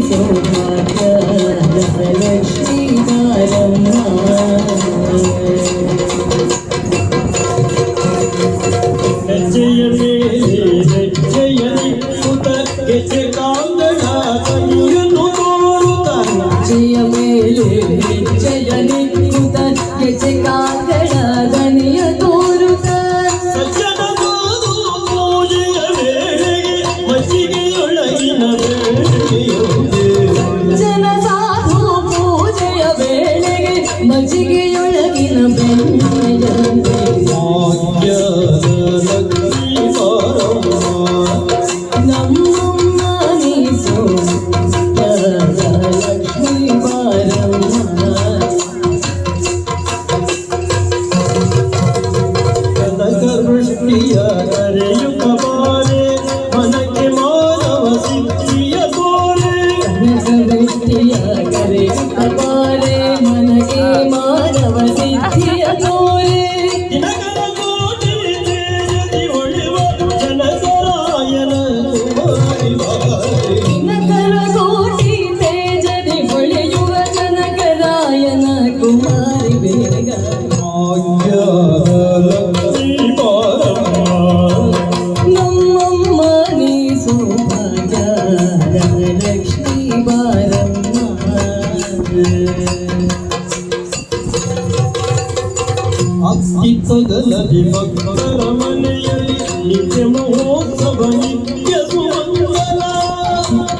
ಸೌಭಾಗ್ಯ ಲಕ್ಷ್ಮೀ ಬಾರಮ್ಮ ಹೆಜ್ಜೆಯ ಮೇಲೆ ಹೆಜ್ಜೆಯಲಿ ಸುತ ಹೆಜ್ಜೆ ಕಾಂಗಡ ಕೈಯನ್ನು ತೋರುತ್ತ ಹೆಜ್ಜೆಯ ಮೇಲೆ ಹೆಜ್ಜೆಯಲಿ ಸುತ ಹೆಜ್ಜೆ ಕಾಂಗಡ ದನಿಯ ತೋರುತ್ತ ಪೂಜೆಯ ವೇಳೆಗೆ ಮಜ್ಜಿಗೆಯೊಳಗಿನ ಬೇಳೆಯೊಂದೆ ಜನ ಸಾಧು ಪೂಜೆಯ ವೇಳೆಗೆ ಮಜ್ಜಿಗೆಯೊಳಗಿನ ಬೆಣ್ಣೆಯಂತೆ ಭಾಗ್ಯದ ಲಕ್ಷ್ಮೀ ಬಾರಮ್ಮ ನಮ್ಮಮ್ಮ ನೀ ಸೌಭಾಗ್ಯದ ಲಕ್ಷ್ಮೀ ಬಾರಮ್ಮ ಕನಕ ವೃಷ್ಟಿಯ ಕರೆಯುತ್ತ ಬಾರೆ ಮನಕ್ಕೆ ಮಾನವ ಸಿದ್ಧಿಯ ತೋರೆ ಕನಕವೃಷ್ಟಿಯ ಕರೆಯುತ್ತ ಬಾರೆ ಮನಗೆ ಮಾನವ ಸಿದ್ಧಿಯ ತೋರೆ ದಿನಕರ ಕೋಟಿ ತೇಜದಿ ಹೊಳೆವ ಜನಸರಾಯನ ಕುಮಾರಿ ಬಾರೆ ದಿನಕರ ಕೋಟಿ ತೇಜದಿ ಹೊಳೆಯುವ ಜನಕರಾಯನ ಕುಮಾರಿ ಬೇಗ ಭಾಗ್ಯದ ಲಕ್ಷ್ಮೀ ಬಾರಮ್ಮ ನಮ್ಮಮ್ಮ ನೀ ಸೌಭಾಗ್ಯದ ಲಕ್ಷ್ಮೀ ಬಾರಮ್ಮ ಅಸ್ತಿತ್ವದಲ್ಲಿ ಭಕ್ತರ ಮನೆಯಲ್ಲಿ ನಿತ್ಯ ಮಹೋತ್ಸವ ನಿತ್ಯ ಸುಮಂಗಲ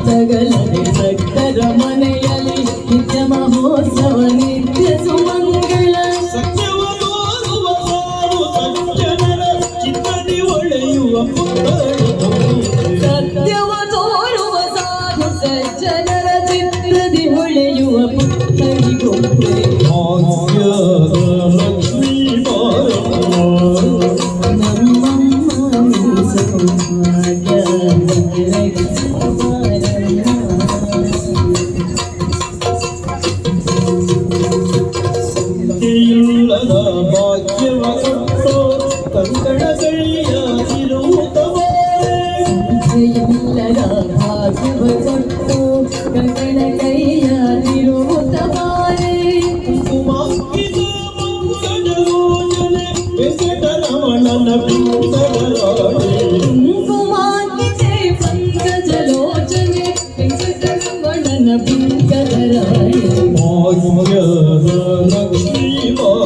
ತಗಲದೆ ಭಕ್ತರ ಮನೆಯಲ್ಲಿ ನಿತ್ಯ ಮಹೋತ್ಸವ ನಿತ್ಯ ಸುಮಂಗಳ ಸತ್ಯವ ತೋರುವ ಸಾರು ಸಜ್ಜನರ ಚಿತ್ತದಿ ಹೊಳೆಯುವ ಪುತ್ಥಳಿ ಸತ್ಯವ ತೋರುವ ಸಾಧು ಸಜ್ಜನರ ಚಿತ್ರದಿ ಹೊಳೆಯುವ ಪುತ್ಥಳಿ ಗೊಂಬೆ ಭಾಗ್ಯದ ಲಕ್ಷ್ಮೀ ಬಾರಮ್ಮ ನಮ್ಮಮ್ಮ ನೀ ಸೌಭಾಗ್ಯದ ಲಕ್ಷ್ಮೀ ಬಾರಮ್ಮ ಇಲ್ಲದ ಭಾಗ್ಯವ ಕೊಟ್ಟು ಕಂಕಣ ಕೈಯಾಗಿರುತ್ತವಾರೆ ಎಲ್ಲರ ಭಾಗ್ಯವ ಕೊಟ್ಟು ಗಗನ ಕೈಯಾಗಿರುತ್ತ ಬಾರೆ ಕುಂಕುಮಾಂಕಿತ ಮಂಗಜ ಯೋಜನೆ ವೆಂಕಟರಮಣನ ಪಿಂಗಲ